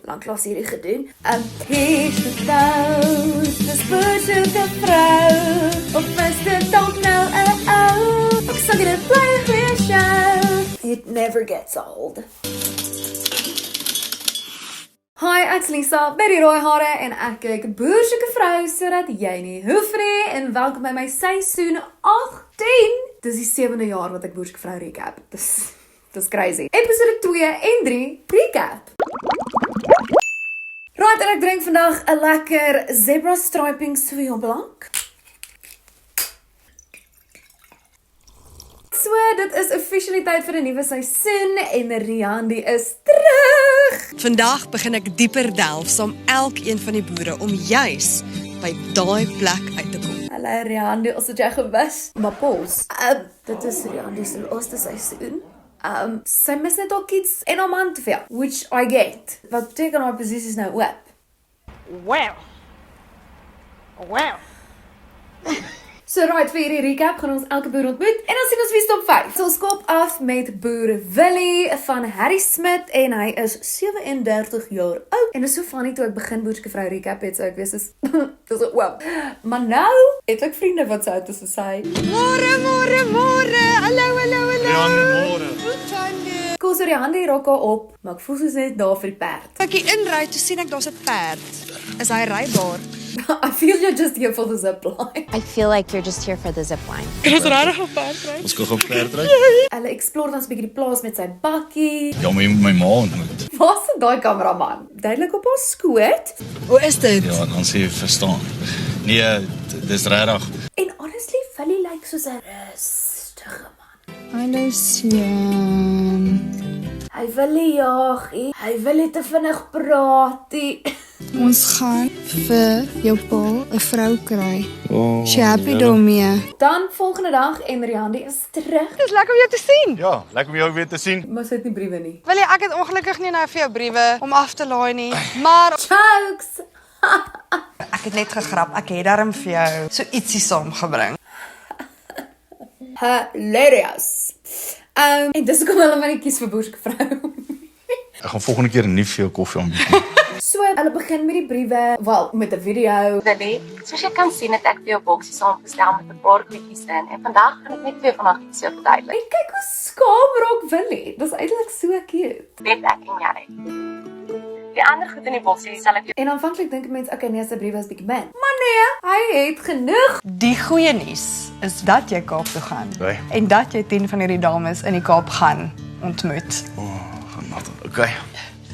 Lanklaas hierdie gedoen. Here's the toast, dis boersoeke vrou. Of is dit dalk nou ek sal dit bly 'n goeie show. It never gets old. Hi, ek's Lisa, by die rooi hare en ek kyk boersoeke vrou sodat jy nie hoef nie en welkom by my seisoen 18. Dis die 7de jaar wat ek boersoeke vrou recap. Dis crazy. Episode 2 en 3 recap. Right, en ek drink vandag 'n lekker zebra striping Sauvignon Blanc. So, dit is officially tyd vir 'n nuwe seisoen en Riandi is terug. Vandag begin ek dieper delf saam elkeen van die boere om juis by daai plek uit te kom. Hallo Riandi, ons het jou gewis. Maar pos, dit is Riandi se laaste seisoen. Sy mis net al iets en haar man te veel, which I get. Wat beteken haar posisie is nou oop? Well. So right, vir hierdie recap gaan ons elke boer ontmoet en dan sien ons wie is top 5. So ons kop af met boer Willie van Harry Smit en hy is 37 jaar oud. En dit is so funny toe ek begin boersoeke vrou recap het, so ek weet dis wow. Maar nou het ek vriende wat so oud is as hy. Môre. Hallo. Koos oor die hande rok haar op, maar ek voel soos net daar vir die perd. Ek hier inry, toe sien ek daar's 'n perd. Is hy rybaar? I feel you're just here for the zipline. I feel like you're just here for the zip line. Dis regtig 'n perd ry. Ons gaan perd ry. Hulle explore dan 'n bietjie die plaas met sy bakkie. Ja, my ma ontmoet. Waar is daai kameraman? Duidelik op haar skoot. Hoe is dit? Ja, dan sê jy verstaan. Nee, dis regtig. En honestly, Willie lyk soos 'n rustige man. Hallo Sian. Hy wil nie jag nie. Hy wil nie te vinnig praat nie. Ons gaan vir jou pa 'n vrou kry. Oh, Sy happy daarmee. Dan volgende dag en Riandi is terug. Dis lekker om jou te sien. Ja, lekker om jou weer te sien. Maar sy het nie briewe nie. Wil jy, ek het ongelukkig nie nou vir jou briewe om af te laai nie, maar Jokes! ek het net gegrap, ek het daarom vir jou so ietsie saamgebring. Hilarious. En dis hoekom hulle my nie kies vir boersoeke vrou. Ek gaan volgende keer nie vir jou koffie aanbied. So, hulle begin met die briewe, wel, met 'n video. Willie, soos jy kan sien het ek vir jou boksie saamgestel met 'n paar goedjies in en vandag gaan ek net 2 van daardie goedjies jou verduidelik. En kyk hoe skaam raak Willie. Dis eintlik so cute. Weet ek en jy. Die ander goed in die boksie sal ek jou En aanvanklik dink mense, okay, nee, sy briewe is bietjie min. Maar nee, hy het genoeg. Die goeie nuus is dat jy Kaap toe gaan Okay. en dat jy 10 van hierdie dames in die Kaap gaan ontmoet. Genade. Okay.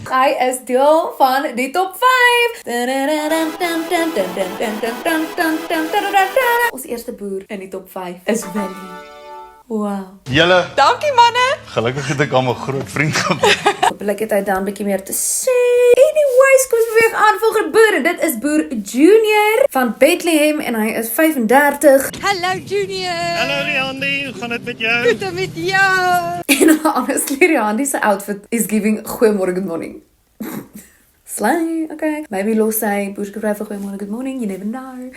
Hy is deel van die top 5. Ons eerste boer in die top 5 is Willie. Wow. Julle, Dankie manne! gelukkig het ek al 'n groot vriend gemaak. Hopelijk het hy dan 'n bietjie meer te sê. Anyways, kom ons beweeg aan volgende boer. En dit is boer Junior van Bethlehem en hy is 35. Hallo Junior! Hallo Riandi, hoe gaan dit met jou? Goed met jou! En honestly, Riandi se outfit is giving goeiemôre, good morning. Slay, okay. Maybe los sy boersoeke vrou vir goeiemôre, good morning, you never know.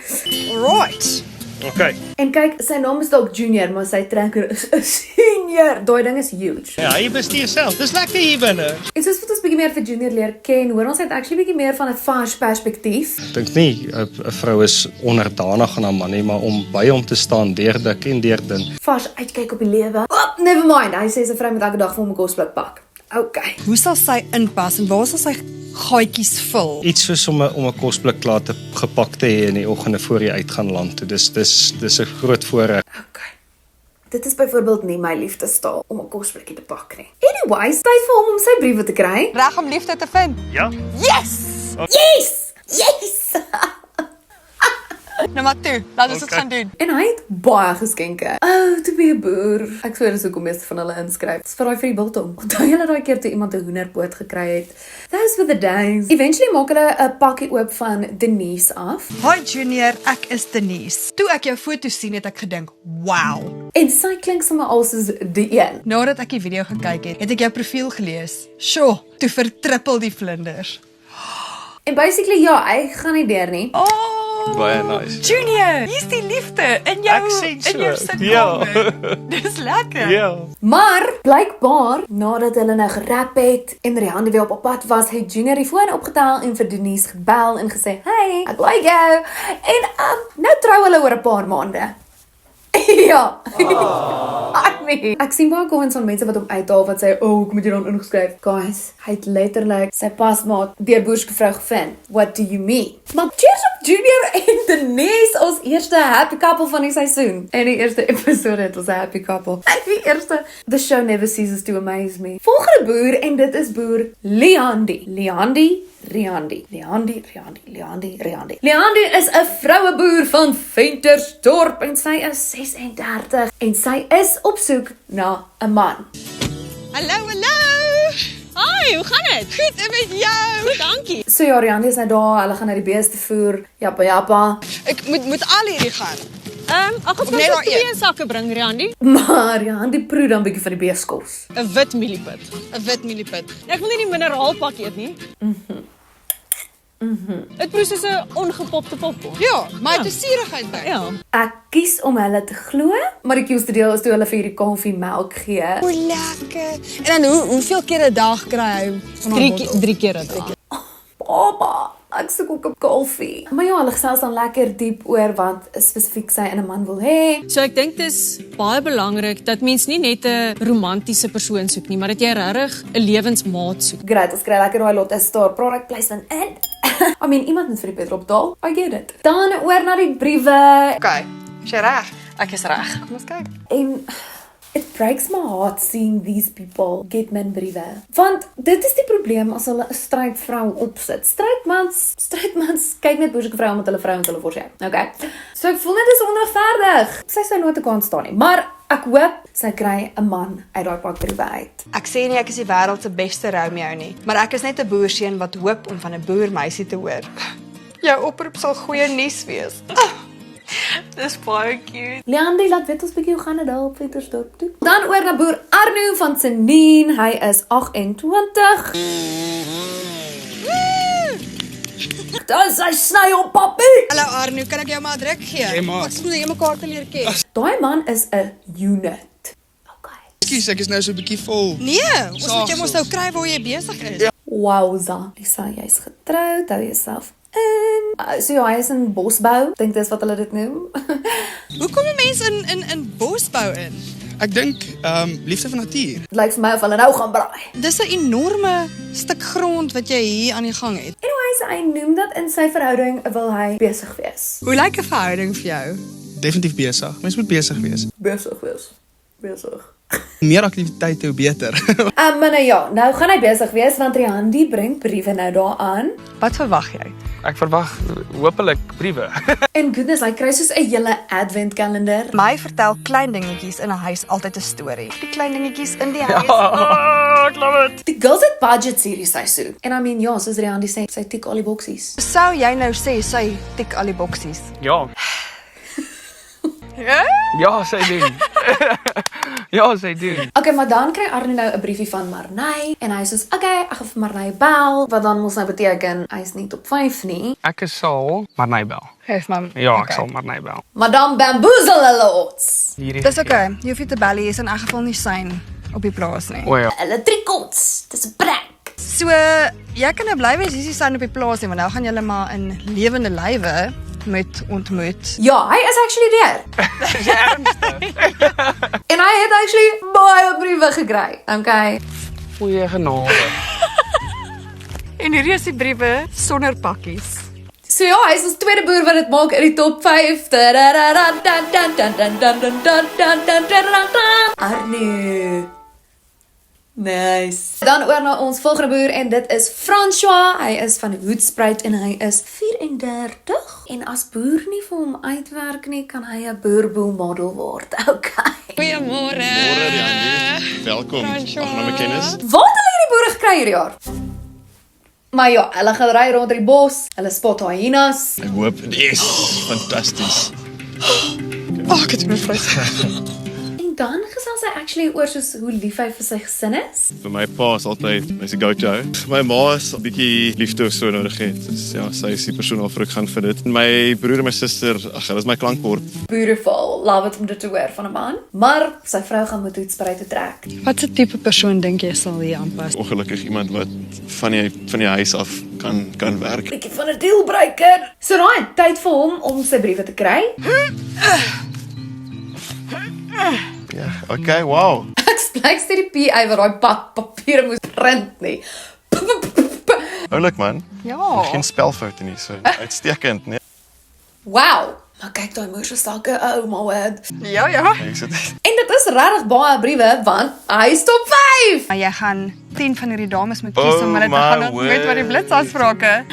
Right. Okay. En kyk, sy naam is dalk Junior, maar sy trekker is 'n senior. Daai ding is huge. Ja, jy bestuur self. Dis lekker hier binne. En soos wat ons bietjie meer vir Junior leer ken, hoor ons het actually bietjie meer van 'n Vash perspektief. Ek dink nie 'n vrou is onderdanig aan haar man nie, maar om by hom te staan deur dik en deur dun. Vash uitkyk op die lewe. Oh, never mind. Hy sê sy vrou moet elke dag vir hom 'n kosblik pak. Okay. Hoe sal sy inpas en waar sal sy gaatjies vul? Iets soos om 'n kosblik klaar te gepak te hê in die oggende voor jy uitgaan land toe. Dis 'n groot voorreg. Okay. Dit is byvoorbeeld nie my liefdestaal om 'n kosblikkie te pak nie. Anyways, tyd vir hom om sy briewe te kry. Reg om liefde te vind. Ja? Yes! Yes! Yes! Nou maar toe, laat ons dit gaan doen. En hy het baie geskenke. Oh, to be a boer. Ek swear dis hoekom meeste van hulle inskryf. Dis vir daai vir die biltong. Onthou julle daai keer toe iemand 'n hoenderpoot gekry het? Those were the days. Eventually maak hulle 'n pakkie oop van Denise af. Hi Junior, ek is Denise. Toe ek jou foto sien het ek gedink, wow. En sy klink sommer al soos die een. Nadat ek die video gekyk het ek jou profiel gelees. Sjoe, toe vertrippel die vlinders. En basically ja, hy gaan nie deur nie. Oh, Baie nice. Junior, hier's die liefde in jou Ek sien so. in jou sitkamer. Dis lekker. Ja. Maar blykbaar nadat hulle nou gerap het en Rihanna weer op pad was, het Junior die foon opgetel en vir Denise gebel en gesê, "Hey, ek like jou." En nou trou hulle oor 'n paar maande. Ja. Ek sien baie comments van mense wat hom uithaal wat sê, "Oh, ek moet jy dan ingeskryf." Guys, hy het letterlik sy pasmaat deur Boerske vrou gevind. What do you mean? Maar cheers op Junior en Denise as eerste happy couple van die seisoen. En die eerste episode het ons 'n happy couple. En die eerste, the show never ceases to amaze me. Volgende boer en dit is boer Leandi. Leandi is 'n vroue-boer van Ventersdorp en sy is 36 en sy is op soek na 'n man. Hallo. Hi, hoe gaan dit? Goed, en met jou? Dankie. So ja, Leandi is nou daar, hulle gaan na die beeste voer, jappa. Ek moet al hierdie gaan. Ek gaan net vir daar 2 sakke bring, Randy. Maar Leandi proe dan 'n bietjie van die beeskos. 'n wit mieliepit. 'n wit mieliepit. Ek wil nie die mineraalpak eet nie. Dit proe soos 'n ongepopte popcorn. Ja, maar dit is suurigheid by. Ja. Ek kies om hulle te glo, maar die coolste deel is toe hulle vir hierdie kalfie melk gee. O, lekker. En dan hoeveel keer 'n dag kry hy van daai bottel? 3 keer 'n dag. Papa, ek soek ook 'n kalfie. Maar ja, hulle gesels dan lekker diep oor wat spesifiek sy in 'n man wil hê. So ek dink dis baie belangrik dat mens nie net 'n romantiese persoon soek nie, maar dat jy regtig 'n lewensmaat soek. Great, ons kry lekker daai Lotte Star product placement in. I mean, iemand moet vir die petrol betaal. I get it. Dan oor na die briewe. Okay, is jy reg? Ek is reg. Kom ons kyk. En it breaks my heart seeing these people get men briewe. Want dit is die probleem as hulle 'n strydvrou opsit. Strydmans kyk net boerse vrou omdat hulle vrouens hulle forse. Okay. So ek voel net dis onregverdig. Sy sou nooit te kan staan nie, maar ek hoop sy kry 'n man uit daai pak briewe uit. Ek sê nie ek is die wêreld se beste Romeo nie, maar ek is net 'n boerseun wat hoop om van 'n boermeisie te hoor. Jou oproep sal goeie nuus wees. Dis baie cute. Leandi, laat weet ons bietjie hoe gaan dit daar op Ventersdorp toe. Dan oor na boer Arno van Senien. Hy is 28. Dis hy sny op papier. Hallo Arno, kan ek jou maar 'n druk gee? Hey, maat. Ons moet jy mekaar te leer ken. Daai man is 'n unit. Okay. Ek is nou so 'n bietjie vol. Nee, ons moet jou mos nou kry waar jy besig is. Wowza. Lisa, jy's getroud, hou jouself in. So ja, hy is in bosbou. Dink dis wat hulle dit noem. Hoe kom 'n mens in bosbou in? Ek dink liefde vir natuur. Dit lyk vir my of hulle nou gaan braai. Dis 'n enorme stuk grond wat jy hier aan die gang het. Anyways, hy noem dat in sy verhouding wil hy besig wees. Hoe lyk 'n verhouding vir jou? Definitief besig. Mens moet besig wees. Besig. Hoe meer aktiwiteite, hoe beter. Maar nou ja, nou gaan hy besig wees want Riandi bring briewe nou daaraan. Wat verwag jy? Ek verwag hopelik briewe. En goodness, hy kry soos 'n hele adventkalender. My vertel klein dingetjies in 'n huis altyd 'n storie. Die klein dingetjies in die huis. Ek love it. Die girls het budgets hierdie seisoen. En I mean, ja, soos Riandi sê, sy tik al die boksies. Sou jy nou sê sy tik al die boksies? Ja. Ja, sy doen. Ja, sy doen. Okay, maar dan kry Arno nou 'n briefie van Marnay en hy sê soos, okay, ek gaan vir Marnay bel, wat dan mos nou beteken hy is nie top 5 nie. Ek sal Marnay bel. Geef maar. Ja, ek sal Marnay bel. Maar dan bamboozle hulle ons. Dis okay. Jy hoef nie te bel, jy is in elk geval nie syne op die plaas nie. O ja. Hulle trikots. Dis 'n prank. So, jy kan nou bly wees hier is syne op die plaas nie, want nou gaan julle maar in lewende lywe moet ontmoet. Ja, hy is actually daar. Dis ernstig. En hy het actually baie briewe gekry. Okay. Goeie genade. En hierdie is die briewe sonder pakkies. So ja, hy is ons tweede boer wat dit maak in die top 5. Arno. Nice. Dan oor na ons volgende boer en dit is François. Hy is van Hoedspruit en hy is 34. En as boer nie vir hom uitwerk nie, kan hy 'n boerboel model word. Okay. Goeiemôre. Môre Riandi. Welkom. Aangename kennis. Wat het hulle hierdie boere gekry hierdie jaar? Maar ja, hulle gaan ry rond in die bos. Hulle spot hyenas. Ek hoop dit is fantasties. Ek het my vrou. En dan gesels hy actually oor soos hoe lief hy vir sy gesin is. Vir my pa is altyd, hy's 'n go-to. My ma is 'n bietjie liefde of so nodig het. Dus ja, sy is die persoon waarvoor ek gaan vir dit. My broer en my suster, ag, hulle is my klankbord. Beautiful, love it om dit te hoor van 'n man. Maar sy vrou gaan moet toetsbrei toe trek. Wat 'n tipe persoon dink jy sal hier aanpas? Ongelukkig iemand wat van die huis af kan werk. Bietjie van 'n dealbreaker. So raai, tyd vir hom om sy briewe te kry. Ja, okay, wow. Ek blyk steeds die PI wat daai pak papiere moes print nie. Oulik man. Ja. Geen spelfoute nie, so uitstekend, nee. Wow, maar kyk daai moerse sakke, oh my word. Ja. Ek sit En dit is regtig baie briewe want hy is top 5. Maar jy gaan 10 van hierdie dames moet kies om hulle te gaan ontmoet wat die blitsafsprake.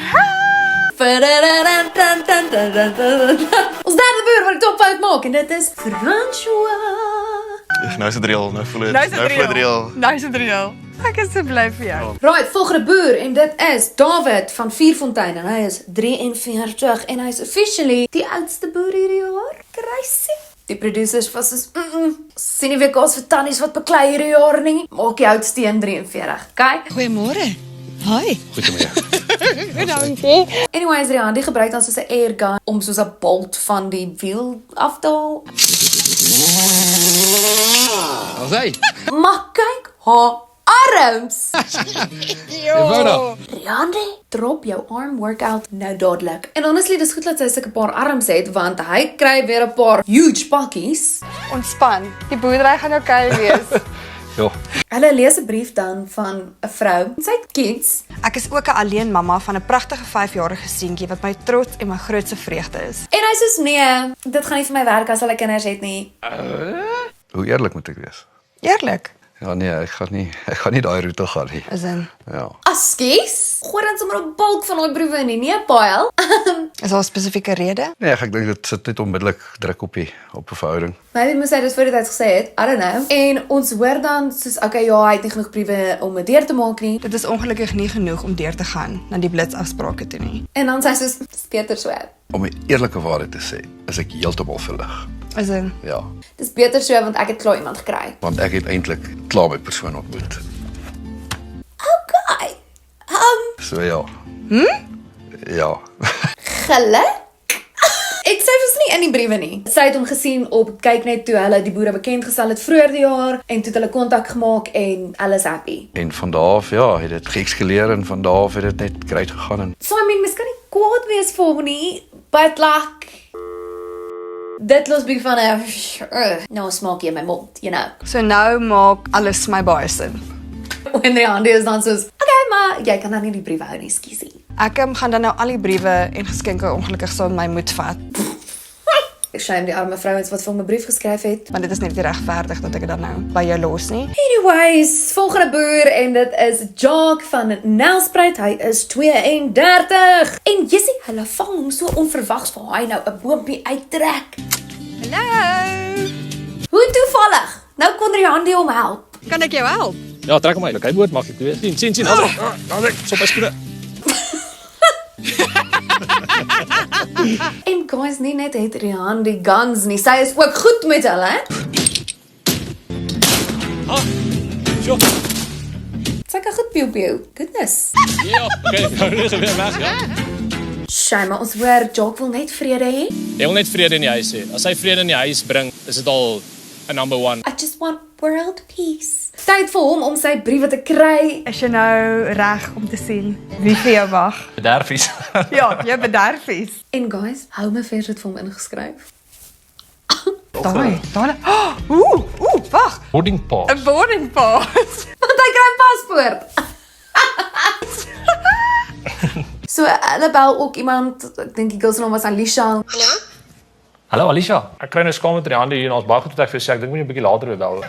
Ons derde boer wat die top 5 maak en dit is François. Nou is dit reël, nou voel dit reël. Nou is dit reël. Ek is so bly vir jou. Right, volgende boer en dit is David van Vierfontein en hy is 43 en hy is officially die oudste boer hierdie jaar. Crazy. Die producers was soos, sien nie weer kos vir tannies wat beklei hierdie jaar nie. Maak die oudste een 43, kyk. Goeiemôre. Hi. Dankie. Anyways, Rian, die gebruik dan soos 'n airgun om soos 'n bolt van die wiel af te haal. Maar kyk, haar arms! Rianne, drop jou arm workout nou dadelik. En honestly, dis goed dat sy sulke paar arms het, want hy kry weer 'n paar huge pakkies. Ontspan. Die boerdery gaan okay wees. Ja. Hulle lees 'n brief dan van 'n vrou. Sy het kids. Ek is ook 'n alleen mamma van 'n pragtige 5-jarige seentjie wat my trots en my grootste vreugde is. En hy sê nee, dit gaan nie vir my werk as hulle kinders het nie. Hoe eerlik moet ek wees? Eerlik. Ja nee, ek gaan nie daai roete gaan nie. Is in. Ja. Askies? Gooi dan sommer 'n bulk van daai briewe in, nie 'n pile. Is daar 'n spesifieke rede? Nee, ek dink dit sit net onmiddellik druk op 'n verhouding. Maybe moes hy dit voor die tyd gesê het, I don't know. En ons hoor dan soos, okay, ja, hy het nie genoeg briewe om dit deur te maak nie. Dit is ongelukkig nie genoeg om deur te gaan na die blitsafsprake toe nie. En dan sê hy soos, dis beter so. Om 'n eerlike waarheid te sê, is ek heeltemal verlig. Is in. Ja, Dis beter so want ek het klaar iemand gekry. want ek het eintlik klaar my persoon ontmoet. Okay. So ja. Ja. Geluk? Ek sê dus nie in die briewe nie. Sy het hom gesien op kyk net toe hulle die boere bekend gestel het vroeër die jaar en toe het hulle kontak gemaak en alles happy. En van daar af, ja, het dit geeskaleer en van daar af het dit net great gegaan en So I mean, mens kan nie kwaad wees vir hom nie, but like dit los bietjie van 'n nou smaak jy in my mond, you know. So nou maak alles my baie sin. En die ander is dan soos, okay, maar jy kan dan nie die briewe hou nie, skiesie. Ek gaan dan nou al die briewe en geskenke ongelukkig saam met my moet vat. Ek shame die arme vrouens wat vir hom 'n brief geskryf het. Want dit is net nie regverdig dat ek dit dan nou by jou los nie. Anyways, volgende boer en dit is Jacques van Nelspruit. Hy is 32. En Jessie, hulle vang hom so onverwags vir hy nou 'n boompie uittrek. Hallo. Hoe toevallig? Nou kon Rian die hom help. Kan ek jou help? Ja, trek hom uit. Hy moet maklik wees. Sien. Stop my skoene. En guys, nie net het Rian die guns nie, sy is ook goed met hulle, hè? Sjoe. Sy kan goed pieu. Goodness. Ja, okay. Nou weer weg, ja. Shame, maar ons hoor Jacques wil net vrede hê. Jy wil net vrede in die huis hê. As hy vrede in die huis bring, is dit al 'n number 1. I just want world peace. Tyd vir hom om sy briewe te kry. Is jy nou reg om te sien wie vir jou wag? Bederfies. Ja, jy bederfies. En guys, hou my vers het vir hom ingeskryf. Daai. Wag. Boarding pass. 'n boarding pass. Want hy kry 'n paspoort. So, hulle bel ook iemand, ek dink die girl se naam was Alicia. Hallo Alicia. Ek kry nou skaam met die hande hier en ons baie goed wat ek vir sê. Ek dink moet jy 'n bietjie later weer bel.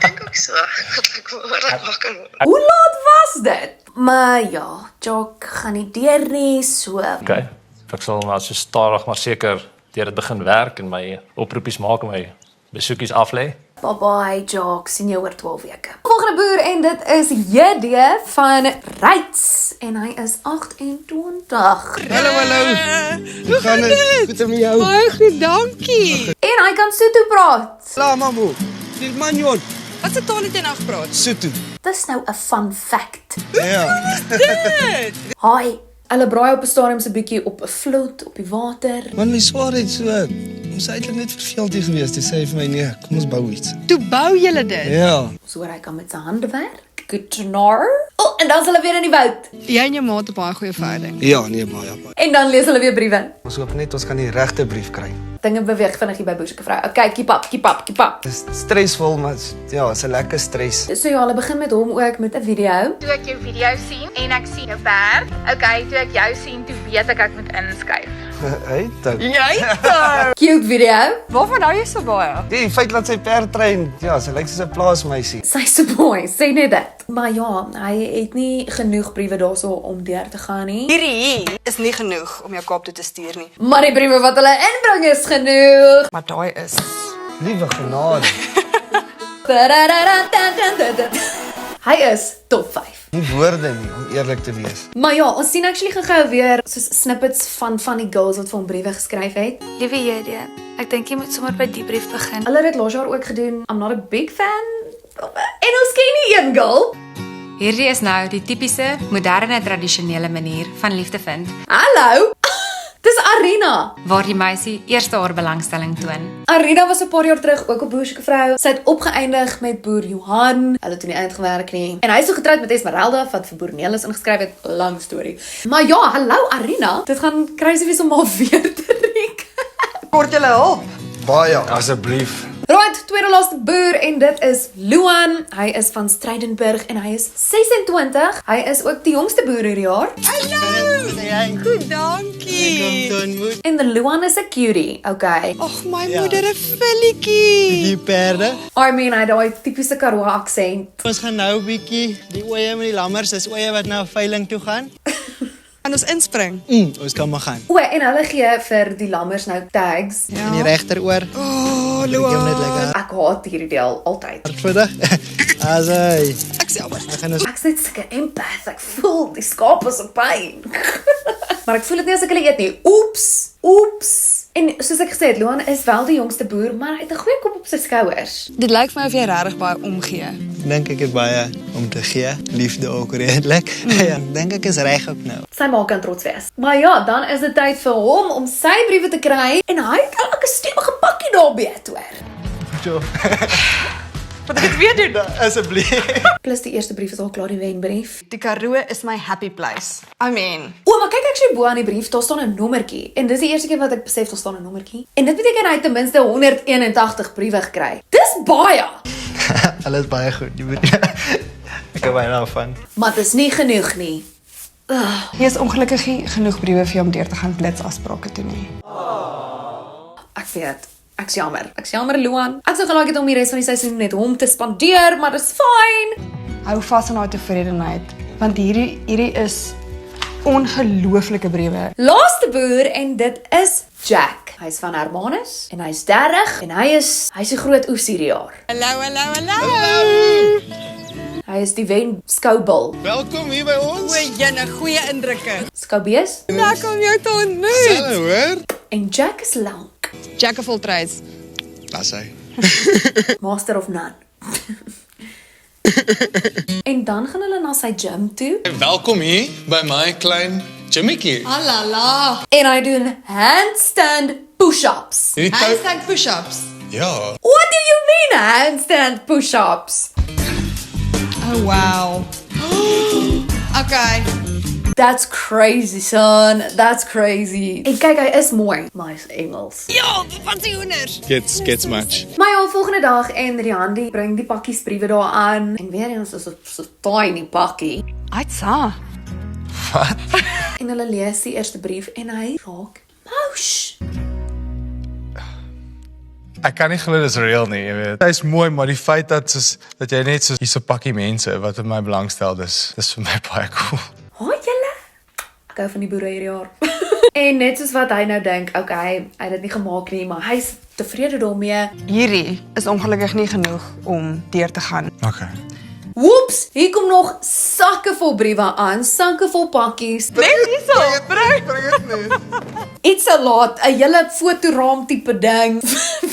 Hoe laat was dit? Maar ja, Jacques gaan nie deur nie, so. Okay. Ek sal maar so stadig maar seker deur dit begin werk en my oproepies maak en my besoekies aflê. Bye, Jacques, sien jou oor 12 weke. Volgende boer en dit is JD van Reitz en hy is 28. Hallo. Hoe gaan dit? Goed om jou. Baie goed, dankie. En hy kan Sotho praat. La mamu. viel manjon. Wat se taal het jy nou gepraat? Sotho. Dis nou 'n fun fact. Ja. Dit. Haai, hulle braai op 'n stadium so 'n bietjie op 'n vloot op die water. Man, my swaarheid so, ons eintlik net verveeld hier gewees. Toe sê hy vir my, nee, kom ons bou iets. Toe bou julle dit? Ja. So hy kan met sy hande werk. Good to know. Oh, en dan is hulle weer in die woud. Jy en jou ma het 'n baie goeie verhouding. Ja, nee, baie. En dan lees hulle weer briewe. Ons hoop net ons kan die regte brief kry. Dinge beweeg vinnig hier by Boerse Vrou. Okay, keep up. Dit is stresvol, maar ja, is 'n lekker stres. So ja, hulle begin met hom ook met 'n video. Toe ek jou video sien en ek sien jou perd. Okay, toe ek jou sien, toe weet ek moet inskuif. Hey, dit. Cute video. Waarvan hou jy so baie? Die feit dat sy perd train, ja, sy lyk soos 'n plaasmeisie. Sy's 'n boy, sê net dit. Maar ja, hy het nie genoeg briewe daarso om deur te gaan nie. Hierdie is nie genoeg om jou Kaap toe te stuur nie. Maar die briewe wat hulle inbring is genoeg. Maar daai is Liewe genade. Hy is top 5. Nie woorde nie, om eerlik te wees. Maar ja, ons sien actually gou weer soos snippets van die girls wat vir hom briewe geskryf het. Liewe JD, ek dink jy moet sommer by die brief begin. Hulle het dit laas jaar ook gedoen. I'm not a big fan. En ons ken nie een girl. Hierdie is nou die tipiese, moderne, tradisionele manier van liefde vind, Hallo. Dis Arina. waar die meisie eers haar belangstelling toon. Arina was 'n paar jaar terug ook op Boerse Vrou. Sy het opgeëindig met boer Johan. Hulle het toe nie uitgewerk nie. En hy is so getroud met Esmeralda wat vir boer Nelis ingeskryf het. Lang storie. Maar ja, hallo Arina. Dit gaan crazy wees om haar weer te reek. kort julle hulp. Baie, asseblief. Right, tweede laaste boer en dit is Luan. Hy is van Strydenburg en hy is 26. Hy is ook die jongste boer hierdie jaar. Hallo. Goed, dankie. En de Luan is 'n cutie, okay. Ag, my moeder 'n filletjie. Die perde. I mean, hy het daai tipiese Karoo aksent. Ons gaan nou 'n bietjie die oeye met die lammers, dis oeye wat na 'n veiling toe gaan. En ons inspring. Ons kan maar gaan. O, en hulle gee vir die lammers nou tags. In die regteroor. Oh, Luan. Ek haat hierdie deel altyd. Vandag. As hy. Ek sê maar. Ek gaan ons Ek sit sulke empath, ek voel die skaap is op pyn. Maar ek voel dit nie as ek hulle eet nie. Oeps. En soos ek gesê het, Luan is wel die jongste boer, maar hy het 'n goeie kop op sy skouers. Dit lyk vir my of jy regtig baie omgee. dink ek het baie om te gee. Liefde ook redelik. Ja, dink ek is reg ook nou. Sy ma kan trots wees. Maar ja, dan is dit tyd vir hom om sy briewe te kry en hy het elke stewige pakkie daarby hoor. Jo. Wat ek het weer doen? Asseblief. Plus die eerste brief is al klaar, die wenbrief. Die Karoo is my happy place. I mean. O, maar kyk actually bo aan die brief, daar staan 'n nommertjie. En dis die eerste keer wat ek besef daar staan 'n nommertjie. En dit beteken hy het ten minste 181 briewe gekry. Dis baie. Alles baie goed. Jy moet ek het baie daarvan. Maar dit is nie genoeg nie. Jy is ongelukkig nie genoeg briewe vir jou om deur te gaan blitsafsprake toe nie. Ek weet. Ek's jammer, Luan. Ek sou gelaik het om die res van die seisoen net hom te spandeer, maar dis fyn. Hou vas aan daai tevredenheid, want hierdie is ongelooflike briewe. Laaste boer en dit is Jack. Hy's van Hermanus en hy's 30 en hy's 'n groot oes hierdie jaar. Hallo. Hy is die wen skoubul. Welkom hier by ons. O, jene, goeie indrukke. Skoubees. Lekker om jou te ontmoet. Hallo, hoor. En Jack is lank. Jack of all trades. Dis hy. Master of none. En dan gaan hulle na sy gym toe. Welkom hier by my klein gymmetjie. Alala. En hy doen handstand push-ups. Handstand push-ups. Ja. What do you mean handstand push-ups? Oh, wow. Okay. That's crazy, son. That's crazy. En kyk, hy is mooi. Maar hy is Engels. Ja, wat die hoenders. Gets much. Maar ja, volgende dag en Riandi bring die pakkies briewe daar aan. En weer eens is 'n tiny pakkie. Aitsa. Wat? En hulle lees die eerste brief en hy raak mouse. Ek kan nie glo dis real nie, jy weet. Dit is mooi, maar die feit dat jy net so hier's 'n pakkie mense wat in my belangstel, dis vir my baie cool. Haai julle. Ek hou van die boere hierdie jaar. En net soos wat hy nou dink, okay, hy het dit nie gemaak nie, maar hy's tevrede daarmee. Hierdie is ongelukkig nie genoeg om deur te gaan. Okay. Woeps, hier kom nog sakke vol briewe aan, sakke vol pakkies. Net hierso, bring. Iets so laat, 'n hele fotoraam tipe ding.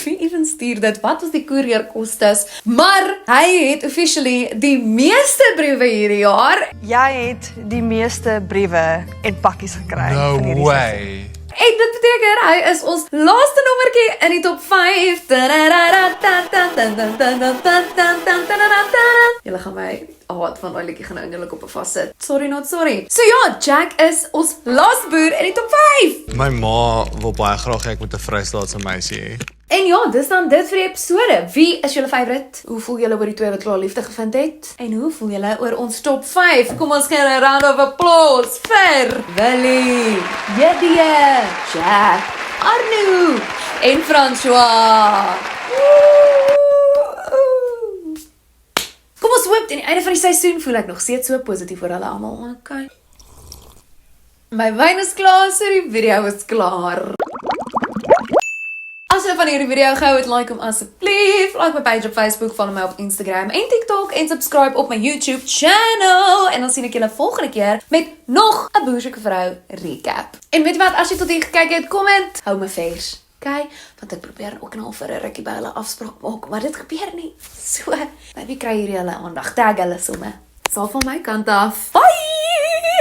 Wie even stuur dit? Wat was die koerierkostes? Maar hy het officially die meeste briewe hierdie jaar. Jy het die meeste briewe en pakkies gekry No van hierdie way. En dit beteken hy is ons laaste nommertjie in die top 5. Julle gaan my haat van daai liedjie gaan eintlik op 'n vassit. Sorry not sorry. So ja, Jack is ons laaste boer in die top 5. My ma wil baie graag hê ek moet 'n Vrystaatse meisie hê. En ja, dis dan dit vir die episode. Wie is julle favourite? Hoe voel julle oor die twee wat klaar liefde gevind het? En hoe voel julle oor ons top 5? Kom ons gee 'n round of applause vir Willie, Jedie, Jack, Arno en François. Kom ons hoop teen die einde van die seisoen voel ek nog steeds so positief oor hulle almal. Okay. My wyn is klaar, so die video is klaar. As jy van hierdie video gehou het, like hom asseblief. Like my page op Facebook, follow my op Instagram en TikTok en subscribe op my YouTube channel. En dan sien ek julle volgende keer met nog 'n Boersoeke Vrou recap. En weet jy wat, as jy tot hier gekyk het, comment, hou my vers. Okay? Want ek probeer ook nou vir 'n rukkie by hulle afspraak maak, maar dit gebeur nie. So, maybe kry hierdie hulle aandag. Tag hulle sommer. Dis al van my kant af. Bye!